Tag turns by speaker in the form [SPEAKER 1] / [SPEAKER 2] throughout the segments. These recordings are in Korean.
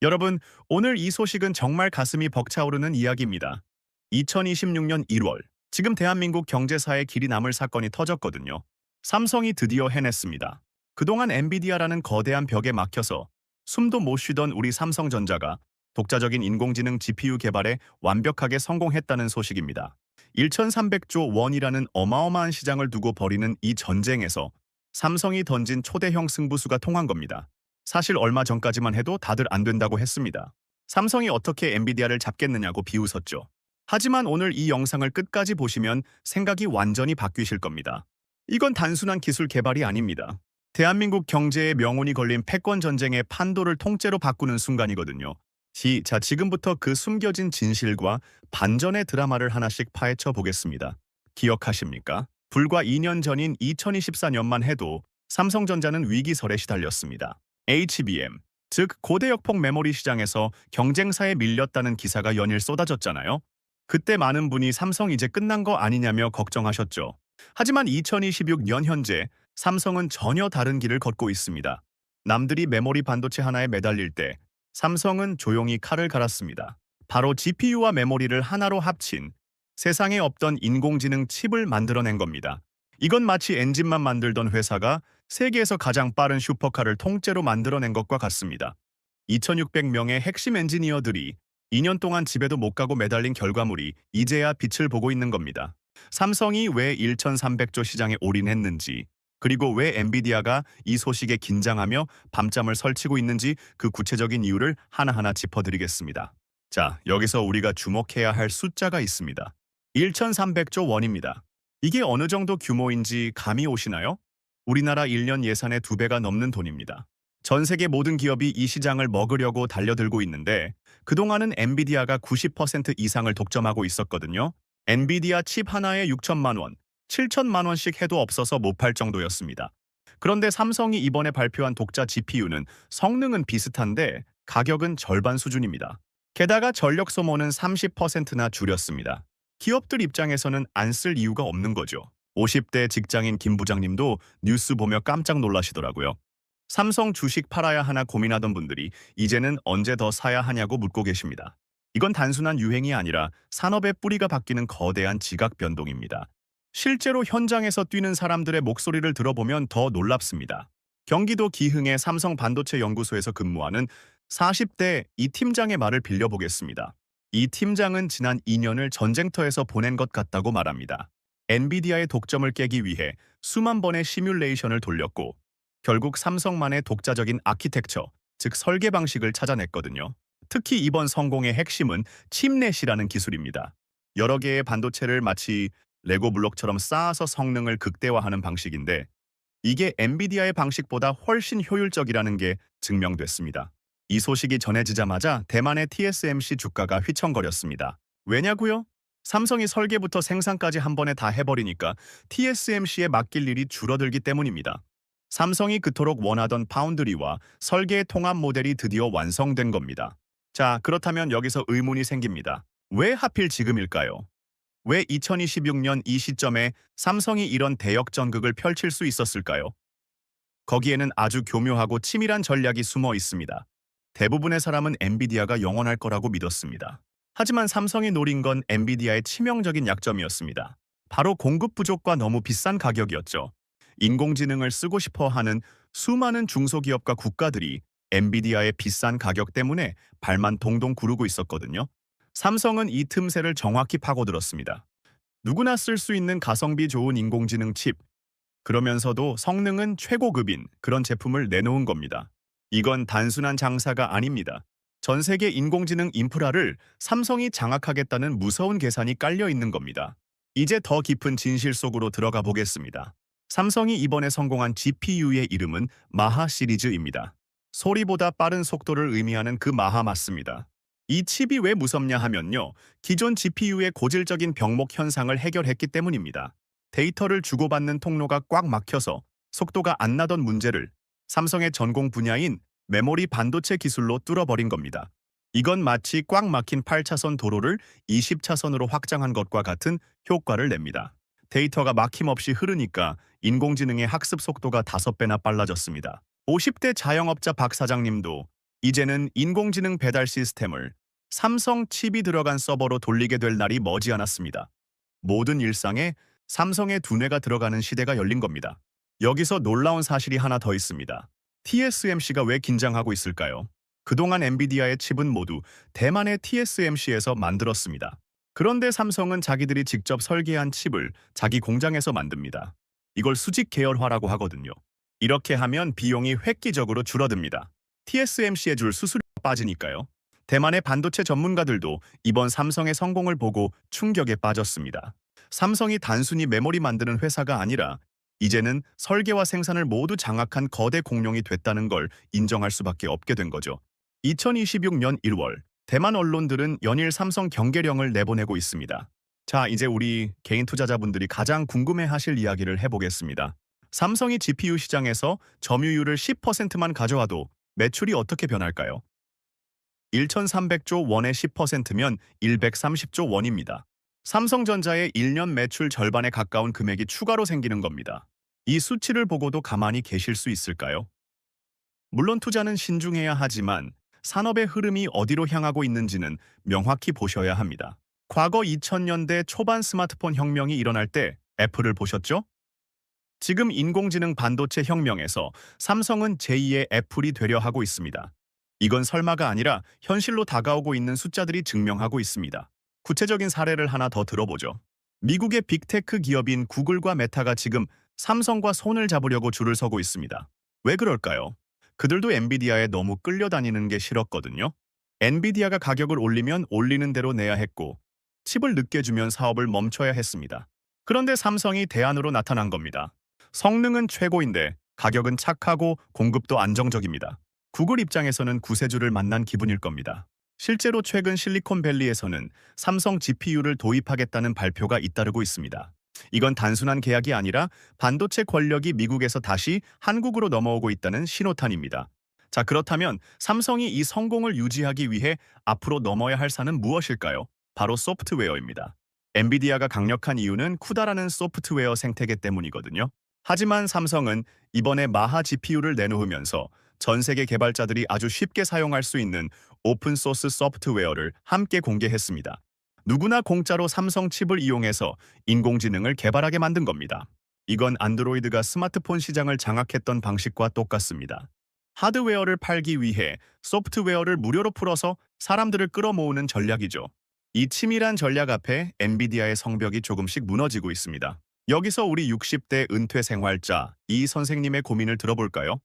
[SPEAKER 1] 여러분, 오늘 이 소식은 정말 가슴이 벅차오르는 이야기입니다. 2026년 1월, 지금 대한민국 경제사에 길이 남을 사건이 터졌거든요. 삼성이 드디어 해냈습니다. 그동안 엔비디아라는 거대한 벽에 막혀서 숨도 못 쉬던 우리 삼성전자가 독자적인 인공지능 GPU 개발에 완벽하게 성공했다는 소식입니다. 1,300조 원이라는 어마어마한 시장을 두고 벌이는 이 전쟁에서 삼성이 던진 초대형 승부수가 통한 겁니다. 사실 얼마 전까지만 해도 다들 안 된다고 했습니다. 삼성이 어떻게 엔비디아를 잡겠느냐고 비웃었죠. 하지만 오늘 이 영상을 끝까지 보시면 생각이 완전히 바뀌실 겁니다. 이건 단순한 기술 개발이 아닙니다. 대한민국 경제의 명운이 걸린 패권 전쟁의 판도를 통째로 바꾸는 순간이거든요. 지금부터 그 숨겨진 진실과 반전의 드라마를 하나씩 파헤쳐 보겠습니다. 기억하십니까? 불과 2년 전인 2024년만 해도 삼성전자는 위기설에 시달렸습니다. HBM, 즉 고대역폭 메모리 시장에서 경쟁사에 밀렸다는 기사가 연일 쏟아졌잖아요. 그때 많은 분이 삼성 이제 끝난 거 아니냐며 걱정하셨죠. 하지만 2026년 현재 삼성은 전혀 다른 길을 걷고 있습니다. 남들이 메모리 반도체 하나에 매달릴 때 삼성은 조용히 칼을 갈았습니다. 바로 GPU와 메모리를 하나로 합친 세상에 없던 인공지능 칩을 만들어낸 겁니다. 이건 마치 엔진만 만들던 회사가 세계에서 가장 빠른 슈퍼카를 통째로 만들어낸 것과 같습니다. 2,600명의 핵심 엔지니어들이 2년 동안 집에도 못 가고 매달린 결과물이 이제야 빛을 보고 있는 겁니다. 삼성이 왜 1,300조 시장에 올인했는지, 그리고 왜 엔비디아가 이 소식에 긴장하며 밤잠을 설치고 있는지 그 구체적인 이유를 하나하나 짚어드리겠습니다. 자, 여기서 우리가 주목해야 할 숫자가 있습니다. 1,300조 원입니다. 이게 어느 정도 규모인지 감이 오시나요? 우리나라 1년 예산의 2배가 넘는 돈입니다. 전 세계 모든 기업이 이 시장을 먹으려고 달려들고 있는데 그동안은 엔비디아가 90% 이상을 독점하고 있었거든요. 엔비디아 칩 하나에 6천만 원, 7천만 원씩 해도 없어서 못 팔 정도였습니다. 그런데 삼성이 이번에 발표한 독자 GPU는 성능은 비슷한데 가격은 절반 수준입니다. 게다가 전력 소모는 30%나 줄였습니다. 기업들 입장에서는 안 쓸 이유가 없는 거죠. 50대 직장인 김 부장님도 뉴스 보며 깜짝 놀라시더라고요. 삼성 주식 팔아야 하나 고민하던 분들이 이제는 언제 더 사야 하냐고 묻고 계십니다. 이건 단순한 유행이 아니라 산업의 뿌리가 바뀌는 거대한 지각 변동입니다. 실제로 현장에서 뛰는 사람들의 목소리를 들어보면 더 놀랍습니다. 경기도 기흥의 삼성 반도체 연구소에서 근무하는 40대 이 팀장의 말을 빌려보겠습니다. 이 팀장은 지난 2년을 전쟁터에서 보낸 것 같다고 말합니다. 엔비디아의 독점을 깨기 위해 수만 번의 시뮬레이션을 돌렸고 결국 삼성만의 독자적인 아키텍처, 즉 설계 방식을 찾아냈거든요. 특히 이번 성공의 핵심은 칩넷이라는 기술입니다. 여러 개의 반도체를 마치 레고 블록처럼 쌓아서 성능을 극대화하는 방식인데 이게 엔비디아의 방식보다 훨씬 효율적이라는 게 증명됐습니다. 이 소식이 전해지자마자 대만의 TSMC 주가가 휘청거렸습니다. 왜냐고요? 삼성이 설계부터 생산까지 한 번에 다 해버리니까 TSMC에 맡길 일이 줄어들기 때문입니다. 삼성이 그토록 원하던 파운드리와 설계 통합 모델이 드디어 완성된 겁니다. 자, 그렇다면 여기서 의문이 생깁니다. 왜 하필 지금일까요? 왜 2026년 이 시점에 삼성이 이런 대역 전극을 펼칠 수 있었을까요? 거기에는 아주 교묘하고 치밀한 전략이 숨어 있습니다. 대부분의 사람은 엔비디아가 영원할 거라고 믿었습니다. 하지만 삼성이 노린 건 엔비디아의 치명적인 약점이었습니다. 바로 공급 부족과 너무 비싼 가격이었죠. 인공지능을 쓰고 싶어 하는 수많은 중소기업과 국가들이 엔비디아의 비싼 가격 때문에 발만 동동 구르고 있었거든요. 삼성은 이 틈새를 정확히 파고들었습니다. 누구나 쓸 수 있는 가성비 좋은 인공지능 칩, 그러면서도 성능은 최고급인 그런 제품을 내놓은 겁니다. 이건 단순한 장사가 아닙니다. 전 세계 인공지능 인프라를 삼성이 장악하겠다는 무서운 계산이 깔려 있는 겁니다. 이제 더 깊은 진실 속으로 들어가 보겠습니다. 삼성이 이번에 성공한 GPU의 이름은 마하 시리즈입니다. 소리보다 빠른 속도를 의미하는 그 마하 맞습니다. 이 칩이 왜 무섭냐 하면요. 기존 GPU의 고질적인 병목 현상을 해결했기 때문입니다. 데이터를 주고받는 통로가 꽉 막혀서 속도가 안 나던 문제를 삼성의 전공 분야인 메모리 반도체 기술로 뚫어버린 겁니다. 이건 마치 꽉 막힌 8차선 도로를 20차선으로 확장한 것과 같은 효과를 냅니다. 데이터가 막힘없이 흐르니까 인공지능의 학습 속도가 5배나 빨라졌습니다. 50대 자영업자 박 사장님도 이제는 인공지능 배달 시스템을 삼성 칩이 들어간 서버로 돌리게 될 날이 머지않았습니다. 모든 일상에 삼성의 두뇌가 들어가는 시대가 열린 겁니다. 여기서 놀라운 사실이 하나 더 있습니다. TSMC가 왜 긴장하고 있을까요? 그동안 엔비디아의 칩은 모두 대만의 TSMC에서 만들었습니다. 그런데 삼성은 자기들이 직접 설계한 칩을 자기 공장에서 만듭니다. 이걸 수직 계열화라고 하거든요. 이렇게 하면 비용이 획기적으로 줄어듭니다. TSMC에 줄 수수료가 빠지니까요. 대만의 반도체 전문가들도 이번 삼성의 성공을 보고 충격에 빠졌습니다. 삼성이 단순히 메모리 만드는 회사가 아니라 이제는 설계와 생산을 모두 장악한 거대 공룡이 됐다는 걸 인정할 수밖에 없게 된 거죠. 2026년 1월, 대만 언론들은 연일 삼성 경계령을 내보내고 있습니다. 자, 이제 우리 개인 투자자분들이 가장 궁금해하실 이야기를 해보겠습니다. 삼성이 GPU 시장에서 점유율을 10%만 가져와도 매출이 어떻게 변할까요? 1,300조 원의 10%면 130조 원입니다. 삼성전자의 1년 매출 절반에 가까운 금액이 추가로 생기는 겁니다. 이 수치를 보고도 가만히 계실 수 있을까요? 물론 투자는 신중해야 하지만 산업의 흐름이 어디로 향하고 있는지는 명확히 보셔야 합니다. 과거 2000년대 초반 스마트폰 혁명이 일어날 때 애플을 보셨죠? 지금 인공지능 반도체 혁명에서 삼성은 제2의 애플이 되려 하고 있습니다. 이건 설마가 아니라 현실로 다가오고 있는 숫자들이 증명하고 있습니다. 구체적인 사례를 하나 더 들어보죠. 미국의 빅테크 기업인 구글과 메타가 지금 삼성과 손을 잡으려고 줄을 서고 있습니다. 왜 그럴까요? 그들도 엔비디아에 너무 끌려다니는 게 싫었거든요. 엔비디아가 가격을 올리면 올리는 대로 내야 했고, 칩을 늦게 주면 사업을 멈춰야 했습니다. 그런데 삼성이 대안으로 나타난 겁니다. 성능은 최고인데 가격은 착하고 공급도 안정적입니다. 구글 입장에서는 구세주를 만난 기분일 겁니다. 실제로 최근 실리콘밸리에서는 삼성 GPU를 도입하겠다는 발표가 잇따르고 있습니다. 이건 단순한 계약이 아니라 반도체 권력이 미국에서 다시 한국으로 넘어오고 있다는 신호탄입니다. 자, 그렇다면 삼성이 이 성공을 유지하기 위해 앞으로 넘어야 할 산은 무엇일까요? 바로 소프트웨어입니다. 엔비디아가 강력한 이유는 쿠다라는 소프트웨어 생태계 때문이거든요. 하지만 삼성은 이번에 마하 GPU를 내놓으면서 전 세계 개발자들이 아주 쉽게 사용할 수 있는 오픈소스 소프트웨어를 함께 공개했습니다. 누구나 공짜로 삼성 칩을 이용해서 인공지능을 개발하게 만든 겁니다. 이건 안드로이드가 스마트폰 시장을 장악했던 방식과 똑같습니다. 하드웨어를 팔기 위해 소프트웨어를 무료로 풀어서 사람들을 끌어모으는 전략이죠. 이 치밀한 전략 앞에 엔비디아의 성벽이 조금씩 무너지고 있습니다. 여기서 우리 60대 은퇴 생활자 이 선생님의 고민을 들어볼까요?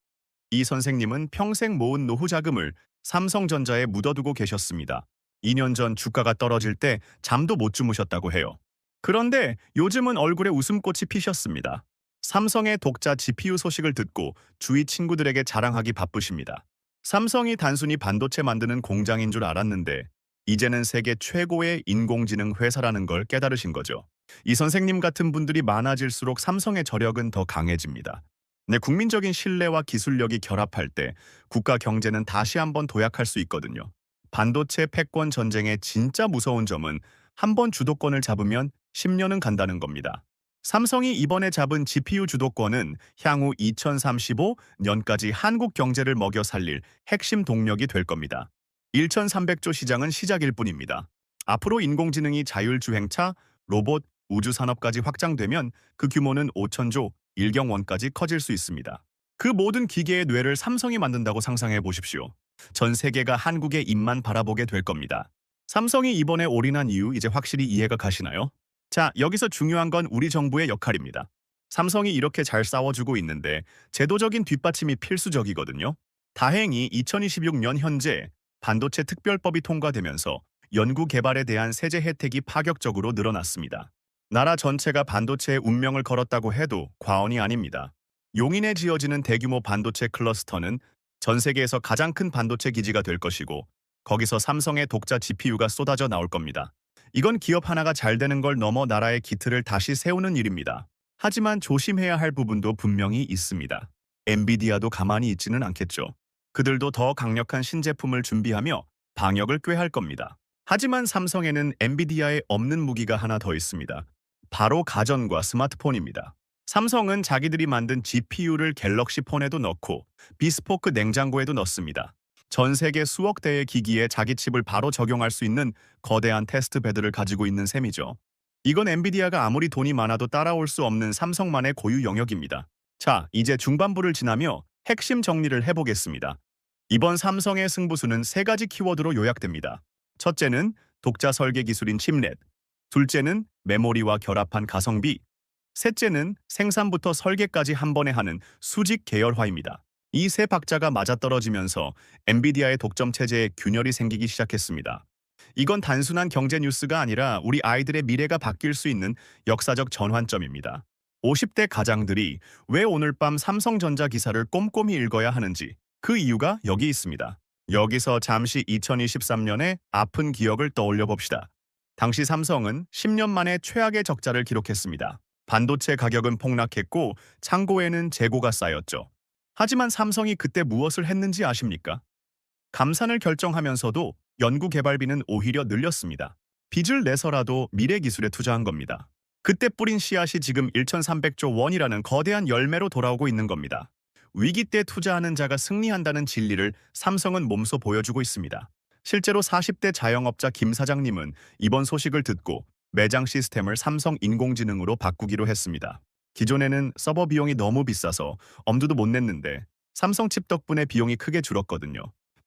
[SPEAKER 1] 이 선생님은 평생 모은 노후 자금을 삼성전자에 묻어두고 계셨습니다. 2년 전 주가가 떨어질 때 잠도 못 주무셨다고 해요. 그런데 요즘은 얼굴에 웃음꽃이 피셨습니다. 삼성의 독자 GPU 소식을 듣고 주위 친구들에게 자랑하기 바쁘십니다. 삼성이 단순히 반도체 만드는 공장인 줄 알았는데 이제는 세계 최고의 인공지능 회사라는 걸 깨달으신 거죠. 이 선생님 같은 분들이 많아질수록 삼성의 저력은 더 강해집니다. 네, 국민적인 신뢰와 기술력이 결합할 때 국가 경제는 다시 한번 도약할 수 있거든요. 반도체 패권 전쟁의 진짜 무서운 점은 한번 주도권을 잡으면 10년은 간다는 겁니다. 삼성이 이번에 잡은 GPU 주도권은 향후 2035년까지 한국 경제를 먹여 살릴 핵심 동력이 될 겁니다. 1,300조 시장은 시작일 뿐입니다. 앞으로 인공지능이 자율주행차, 로봇, 우주산업까지 확장되면 그 규모는 5,000조, 일경원까지 커질 수 있습니다. 그 모든 기계의 뇌를 삼성이 만든다고 상상해 보십시오. 전 세계가 한국의 입만 바라보게 될 겁니다. 삼성이 이번에 올인한 이유 이제 확실히 이해가 가시나요? 자, 여기서 중요한 건 우리 정부의 역할입니다. 삼성이 이렇게 잘 싸워주고 있는데 제도적인 뒷받침이 필수적이거든요. 다행히 2026년 현재 반도체 특별법이 통과되면서 연구 개발에 대한 세제 혜택이 파격적으로 늘어났습니다. 나라 전체가 반도체에 운명을 걸었다고 해도 과언이 아닙니다. 용인에 지어지는 대규모 반도체 클러스터는 전 세계에서 가장 큰 반도체 기지가 될 것이고 거기서 삼성의 독자 GPU가 쏟아져 나올 겁니다. 이건 기업 하나가 잘 되는 걸 넘어 나라의 기틀을 다시 세우는 일입니다. 하지만 조심해야 할 부분도 분명히 있습니다. 엔비디아도 가만히 있지는 않겠죠. 그들도 더 강력한 신제품을 준비하며 방역을 꾀할 겁니다. 하지만 삼성에는 엔비디아에 없는 무기가 하나 더 있습니다. 바로 가전과 스마트폰입니다. 삼성은 자기들이 만든 GPU를 갤럭시 폰에도 넣고 비스포크 냉장고에도 넣습니다. 전 세계 수억 대의 기기에 자기 칩을 바로 적용할 수 있는 거대한 테스트 베드를 가지고 있는 셈이죠. 이건 엔비디아가 아무리 돈이 많아도 따라올 수 없는 삼성만의 고유 영역입니다. 자, 이제 중반부를 지나며 핵심 정리를 해보겠습니다. 이번 삼성의 승부수는 세 가지 키워드로 요약됩니다. 첫째는 독자 설계 기술인 칩넷, 둘째는 메모리와 결합한 가성비, 셋째는 생산부터 설계까지 한 번에 하는 수직 계열화입니다. 이 세 박자가 맞아떨어지면서 엔비디아의 독점 체제에 균열이 생기기 시작했습니다. 이건 단순한 경제 뉴스가 아니라 우리 아이들의 미래가 바뀔 수 있는 역사적 전환점입니다. 50대 가장들이 왜 오늘 밤 삼성전자 기사를 꼼꼼히 읽어야 하는지 그 이유가 여기 있습니다. 여기서 잠시 2023년의 아픈 기억을 떠올려 봅시다. 당시 삼성은 10년 만에 최악의 적자를 기록했습니다. 반도체 가격은 폭락했고 창고에는 재고가 쌓였죠. 하지만 삼성이 그때 무엇을 했는지 아십니까? 감산을 결정하면서도 연구개발비는 오히려 늘렸습니다. 빚을 내서라도 미래 기술에 투자한 겁니다. 그때 뿌린 씨앗이 지금 1,300조 원이라는 거대한 열매로 돌아오고 있는 겁니다. 위기 때 투자하는 자가 승리한다는 진리를 삼성은 몸소 보여주고 있습니다. 실제로 40대 자영업자 김 사장님은 이번 소식을 듣고 매장 시스템을 삼성 인공지능으로 바꾸기로 했습니다. 기존에는 서버 비용이 너무 비싸서 엄두도 못 냈는데 삼성 칩 덕분에 비용이 크게 줄었거든요.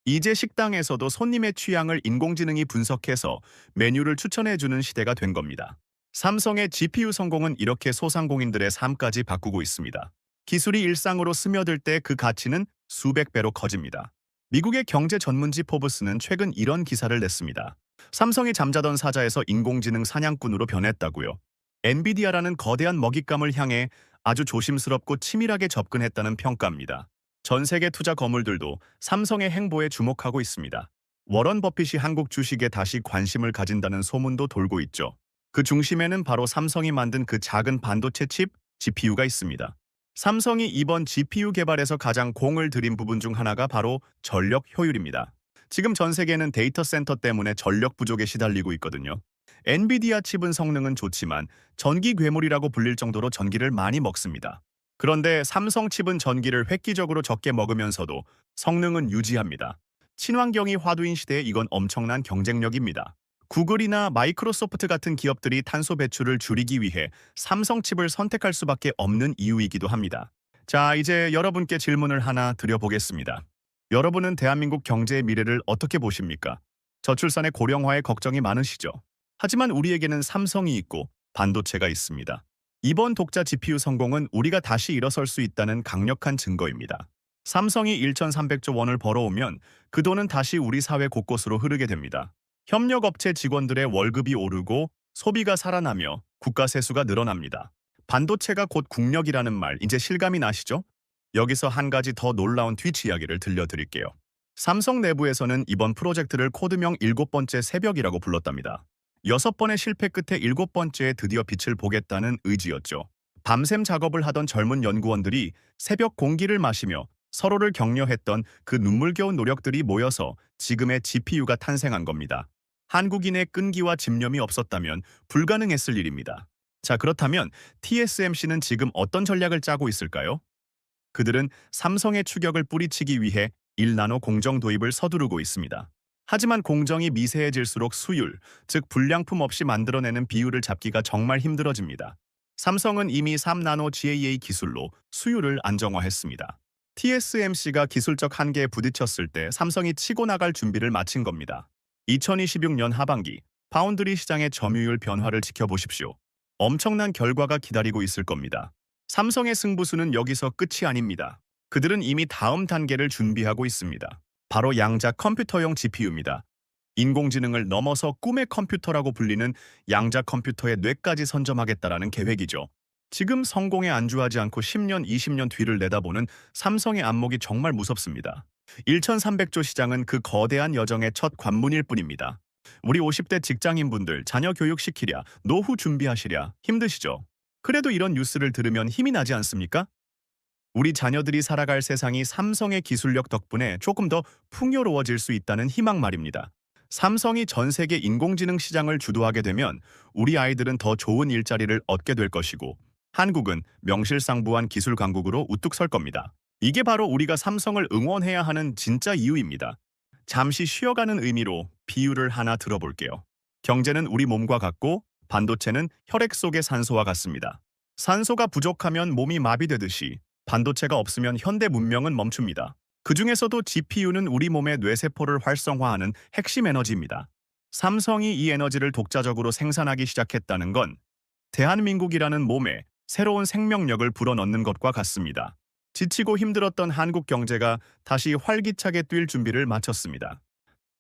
[SPEAKER 1] 이제 식당에서도 손님의 취향을 인공지능이 분석해서 메뉴를 추천해주는 시대가 된 겁니다. 삼성의 GPU 성공은 이렇게 소상공인들의 삶까지 바꾸고 있습니다. 기술이 일상으로 스며들 때 그 가치는 수백 배로 커집니다. 미국의 경제 전문지 포브스는 최근 이런 기사를 냈습니다. 삼성이 잠자던 사자에서 인공지능 사냥꾼으로 변했다고요. 엔비디아라는 거대한 먹잇감을 향해 아주 조심스럽고 치밀하게 접근했다는 평가입니다. 전 세계 투자 거물들도 삼성의 행보에 주목하고 있습니다. 워런 버핏이 한국 주식에 다시 관심을 가진다는 소문도 돌고 있죠. 그 중심에는 바로 삼성이 만든 그 작은 반도체 칩 GPU가 있습니다. 삼성이 이번 GPU 개발에서 가장 공을 들인 부분 중 하나가 바로 전력 효율입니다. 지금 전 세계는 데이터 센터 때문에 전력 부족에 시달리고 있거든요. 엔비디아 칩은 성능은 좋지만 전기 괴물이라고 불릴 정도로 전기를 많이 먹습니다. 그런데 삼성 칩은 전기를 획기적으로 적게 먹으면서도 성능은 유지합니다. 친환경이 화두인 시대에 이건 엄청난 경쟁력입니다. 구글이나 마이크로소프트 같은 기업들이 탄소 배출을 줄이기 위해 삼성 칩을 선택할 수밖에 없는 이유이기도 합니다. 자, 이제 여러분께 질문을 하나 드려보겠습니다. 여러분은 대한민국 경제의 미래를 어떻게 보십니까? 저출산의 고령화에 걱정이 많으시죠? 하지만 우리에게는 삼성이 있고 반도체가 있습니다. 이번 독자 GPU 성공은 우리가 다시 일어설 수 있다는 강력한 증거입니다. 삼성이 1,300조 원을 벌어오면 그 돈은 다시 우리 사회 곳곳으로 흐르게 됩니다. 협력업체 직원들의 월급이 오르고 소비가 살아나며 국가 세수가 늘어납니다. 반도체가 곧 국력이라는 말 이제 실감이 나시죠? 여기서 한 가지 더 놀라운 뒤치 이야기를 들려드릴게요. 삼성 내부에서는 이번 프로젝트를 코드명 7번째 새벽이라고 불렀답니다. 6번의 실패 끝에 7번째에 드디어 빛을 보겠다는 의지였죠. 밤샘 작업을 하던 젊은 연구원들이 새벽 공기를 마시며 서로를 격려했던 그 눈물겨운 노력들이 모여서 지금의 GPU가 탄생한 겁니다. 한국인의 끈기와 집념이 없었다면 불가능했을 일입니다. 자, 그렇다면 TSMC는 지금 어떤 전략을 짜고 있을까요? 그들은 삼성의 추격을 뿌리치기 위해 1나노 공정 도입을 서두르고 있습니다. 하지만 공정이 미세해질수록 수율, 즉 불량품 없이 만들어내는 비율을 잡기가 정말 힘들어집니다. 삼성은 이미 3나노 GAA 기술로 수율을 안정화했습니다. TSMC가 기술적 한계에 부딪혔을 때 삼성이 치고 나갈 준비를 마친 겁니다. 2026년 하반기 파운드리 시장의 점유율 변화를 지켜보십시오. 엄청난 결과가 기다리고 있을 겁니다. 삼성의 승부수는 여기서 끝이 아닙니다. 그들은 이미 다음 단계를 준비하고 있습니다. 바로 양자 컴퓨터용 GPU입니다. 인공지능을 넘어서 꿈의 컴퓨터라고 불리는 양자 컴퓨터의 뇌까지 선점하겠다라는 계획이죠. 지금 성공에 안주하지 않고 10년, 20년 뒤를 내다보는 삼성의 안목이 정말 무섭습니다. 1,300조 시장은 그 거대한 여정의 첫 관문일 뿐입니다. 우리 50대 직장인분들 자녀 교육시키랴, 노후 준비하시랴 힘드시죠? 그래도 이런 뉴스를 들으면 힘이 나지 않습니까? 우리 자녀들이 살아갈 세상이 삼성의 기술력 덕분에 조금 더 풍요로워질 수 있다는 희망 말입니다. 삼성이 전 세계 인공지능 시장을 주도하게 되면 우리 아이들은 더 좋은 일자리를 얻게 될 것이고 한국은 명실상부한 기술 강국으로 우뚝 설 겁니다. 이게 바로 우리가 삼성을 응원해야 하는 진짜 이유입니다. 잠시 쉬어가는 의미로 비유를 하나 들어볼게요. 경제는 우리 몸과 같고 반도체는 혈액 속의 산소와 같습니다. 산소가 부족하면 몸이 마비되듯이 반도체가 없으면 현대 문명은 멈춥니다. 그 중에서도 GPU는 우리 몸의 뇌세포를 활성화하는 핵심 에너지입니다. 삼성이 이 에너지를 독자적으로 생산하기 시작했다는 건 대한민국이라는 몸에 새로운 생명력을 불어넣는 것과 같습니다. 지치고 힘들었던 한국 경제가 다시 활기차게 뛸 준비를 마쳤습니다.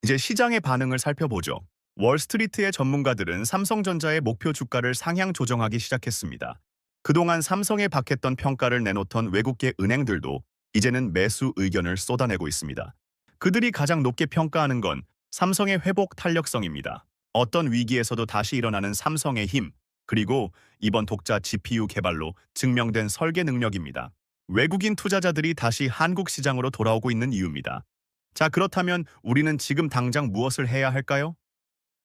[SPEAKER 1] 이제 시장의 반응을 살펴보죠. 월스트리트의 전문가들은 삼성전자의 목표 주가를 상향 조정하기 시작했습니다. 그동안 삼성에 박했던 평가를 내놓던 외국계 은행들도 이제는 매수 의견을 쏟아내고 있습니다. 그들이 가장 높게 평가하는 건 삼성의 회복 탄력성입니다. 어떤 위기에서도 다시 일어나는 삼성의 힘, 그리고 이번 독자 GPU 개발로 증명된 설계 능력입니다. 외국인 투자자들이 다시 한국 시장으로 돌아오고 있는 이유입니다. 자, 그렇다면 우리는 지금 당장 무엇을 해야 할까요?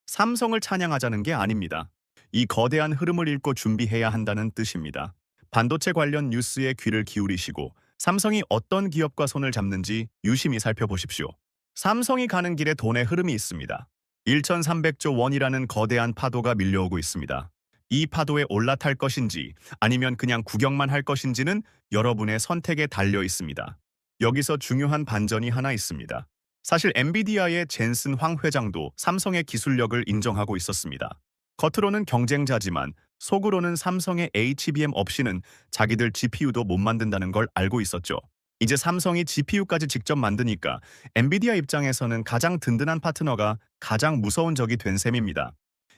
[SPEAKER 1] 삼성을 찬양하자는 게 아닙니다. 이 거대한 흐름을 읽고 준비해야 한다는 뜻입니다. 반도체 관련 뉴스에 귀를 기울이시고 삼성이 어떤 기업과 손을 잡는지 유심히 살펴보십시오. 삼성이 가는 길에 돈의 흐름이 있습니다. 1,300조 원이라는 거대한 파도가 밀려오고 있습니다. 이 파도에 올라탈 것인지 아니면 그냥 구경만 할 것인지는 여러분의 선택에 달려 있습니다. 여기서 중요한 반전이 하나 있습니다. 사실 엔비디아의 젠슨 황 회장도 삼성의 기술력을 인정하고 있었습니다. 겉으로는 경쟁자지만 속으로는 삼성의 HBM 없이는 자기들 GPU도 못 만든다는 걸 알고 있었죠. 이제 삼성이 GPU까지 직접 만드니까 엔비디아 입장에서는 가장 든든한 파트너가 가장 무서운 적이 된 셈입니다.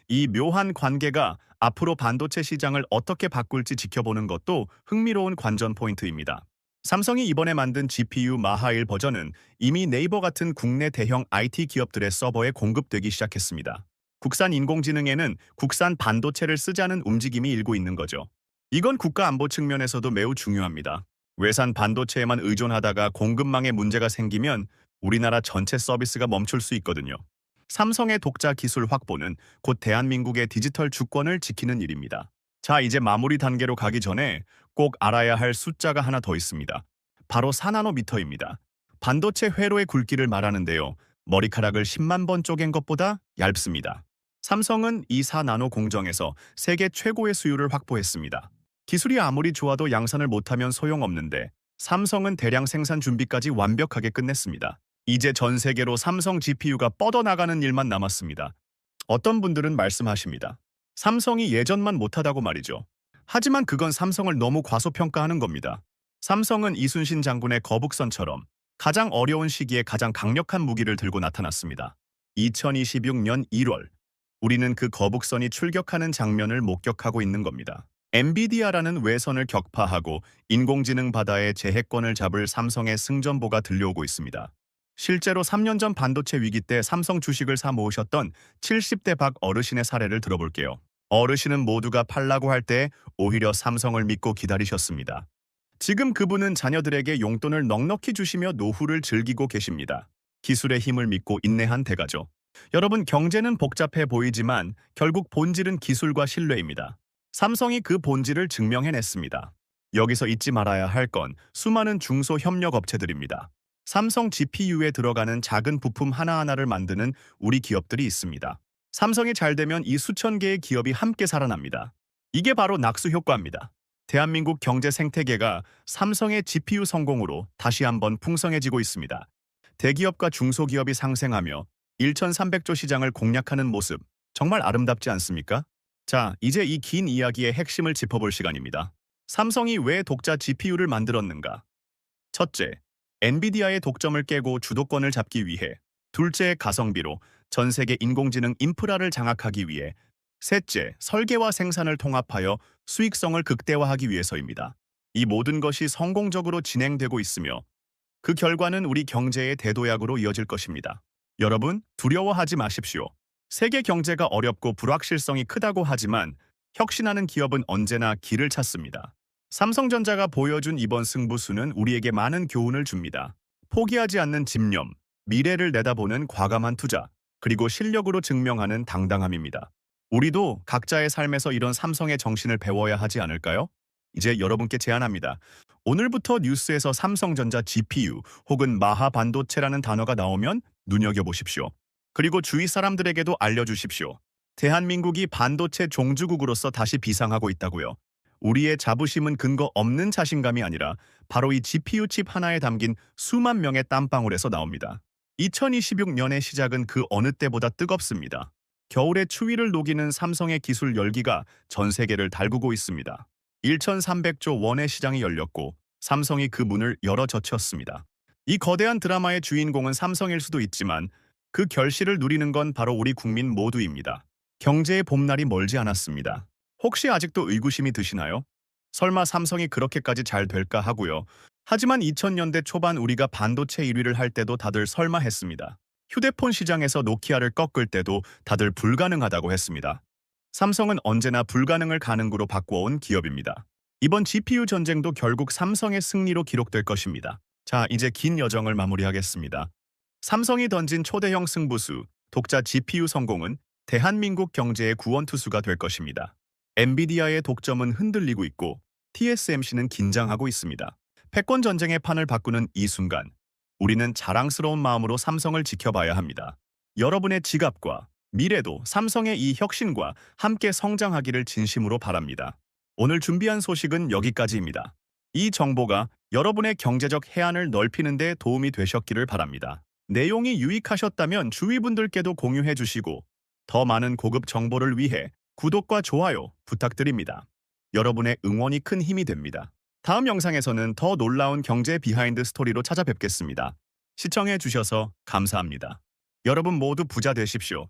[SPEAKER 1] 이 묘한 관계가 앞으로 반도체 시장을 어떻게 바꿀지 지켜보는 것도 흥미로운 관전 포인트입니다. 삼성이 이번에 만든 GPU 마하1 버전은 이미 네이버 같은 국내 대형 IT 기업들의 서버에 공급되기 시작했습니다. 국산 인공지능에는 국산 반도체를 쓰자는 움직임이 일고 있는 거죠. 이건 국가 안보 측면에서도 매우 중요합니다. 외산 반도체에만 의존하다가 공급망에 문제가 생기면 우리나라 전체 서비스가 멈출 수 있거든요. 삼성의 독자 기술 확보는 곧 대한민국의 디지털 주권을 지키는 일입니다. 자, 이제 마무리 단계로 가기 전에 꼭 알아야 할 숫자가 하나 더 있습니다. 바로 4나노미터입니다. 반도체 회로의 굵기를 말하는데요. 머리카락을 10만 번 쪼갠 것보다 얇습니다. 삼성은 이 4나노 공정에서 세계 최고의 수율을 확보했습니다. 기술이 아무리 좋아도 양산을 못하면 소용없는데 삼성은 대량 생산 준비까지 완벽하게 끝냈습니다. 이제 전 세계로 삼성 GPU가 뻗어나가는 일만 남았습니다. 어떤 분들은 말씀하십니다. 삼성이 예전만 못하다고 말이죠. 하지만 그건 삼성을 너무 과소평가하는 겁니다. 삼성은 이순신 장군의 거북선처럼 가장 어려운 시기에 가장 강력한 무기를 들고 나타났습니다. 2026년 1월, 우리는 그 거북선이 출격하는 장면을 목격하고 있는 겁니다. 엔비디아라는 외선을 격파하고 인공지능 바다의 제해권을 잡을 삼성의 승전보가 들려오고 있습니다. 실제로 3년 전 반도체 위기 때 삼성 주식을 사 모으셨던 70대 박 어르신의 사례를 들어볼게요. 어르신은 모두가 팔라고 할 때 오히려 삼성을 믿고 기다리셨습니다. 지금 그분은 자녀들에게 용돈을 넉넉히 주시며 노후를 즐기고 계십니다. 기술의 힘을 믿고 인내한 대가죠. 여러분, 경제는 복잡해 보이지만 결국 본질은 기술과 신뢰입니다. 삼성이 그 본질을 증명해냈습니다. 여기서 잊지 말아야 할 건 수많은 중소협력업체들입니다. 삼성 GPU에 들어가는 작은 부품 하나하나를 만드는 우리 기업들이 있습니다. 삼성이 잘 되면 이 수천 개의 기업이 함께 살아납니다. 이게 바로 낙수 효과입니다. 대한민국 경제 생태계가 삼성의 GPU 성공으로 다시 한번 풍성해지고 있습니다. 대기업과 중소기업이 상생하며 1,300조 시장을 공략하는 모습, 정말 아름답지 않습니까? 자, 이제 이 긴 이야기의 핵심을 짚어볼 시간입니다. 삼성이 왜 독자 GPU를 만들었는가? 첫째, 엔비디아의 독점을 깨고 주도권을 잡기 위해. 둘째, 가성비로 전 세계 인공지능 인프라를 장악하기 위해. 셋째, 설계와 생산을 통합하여 수익성을 극대화하기 위해서입니다. 이 모든 것이 성공적으로 진행되고 있으며 그 결과는 우리 경제의 대도약으로 이어질 것입니다. 여러분, 두려워하지 마십시오. 세계 경제가 어렵고 불확실성이 크다고 하지만 혁신하는 기업은 언제나 길을 찾습니다. 삼성전자가 보여준 이번 승부수는 우리에게 많은 교훈을 줍니다. 포기하지 않는 집념, 미래를 내다보는 과감한 투자, 그리고 실력으로 증명하는 당당함입니다. 우리도 각자의 삶에서 이런 삼성의 정신을 배워야 하지 않을까요? 이제 여러분께 제안합니다. 오늘부터 뉴스에서 삼성전자 GPU 혹은 마하 반도체라는 단어가 나오면 눈여겨보십시오. 그리고 주위 사람들에게도 알려주십시오. 대한민국이 반도체 종주국으로서 다시 비상하고 있다고요. 우리의 자부심은 근거 없는 자신감이 아니라 바로 이 GPU 칩 하나에 담긴 수만 명의 땀방울에서 나옵니다. 2026년의 시작은 그 어느 때보다 뜨겁습니다. 겨울의 추위를 녹이는 삼성의 기술 열기가 전 세계를 달구고 있습니다. 1,300조 원의 시장이 열렸고 삼성이 그 문을 열어 젖혔습니다. 이 거대한 드라마의 주인공은 삼성일 수도 있지만 그 결실을 누리는 건 바로 우리 국민 모두입니다. 경제의 봄날이 멀지 않았습니다. 혹시 아직도 의구심이 드시나요? 설마 삼성이 그렇게까지 잘 될까 하고요. 하지만 2000년대 초반 우리가 반도체 1위를 할 때도 다들 설마 했습니다. 휴대폰 시장에서 노키아를 꺾을 때도 다들 불가능하다고 했습니다. 삼성은 언제나 불가능을 가능으로 바꿔온 기업입니다. 이번 GPU 전쟁도 결국 삼성의 승리로 기록될 것입니다. 자, 이제 긴 여정을 마무리하겠습니다. 삼성이 던진 초대형 승부수, 독자 GPU 성공은 대한민국 경제의 구원투수가 될 것입니다. 엔비디아의 독점은 흔들리고 있고 TSMC는 긴장하고 있습니다. 패권 전쟁의 판을 바꾸는 이 순간, 우리는 자랑스러운 마음으로 삼성을 지켜봐야 합니다. 여러분의 지갑과 미래도 삼성의 이 혁신과 함께 성장하기를 진심으로 바랍니다. 오늘 준비한 소식은 여기까지입니다. 이 정보가 여러분의 경제적 해안을 넓히는 데 도움이 되셨기를 바랍니다. 내용이 유익하셨다면 주위 분들께도 공유해 주시고 더 많은 고급 정보를 위해 구독과 좋아요 부탁드립니다. 여러분의 응원이 큰 힘이 됩니다. 다음 영상에서는 더 놀라운 경제 비하인드 스토리로 찾아뵙겠습니다. 시청해 주셔서 감사합니다. 여러분 모두 부자 되십시오.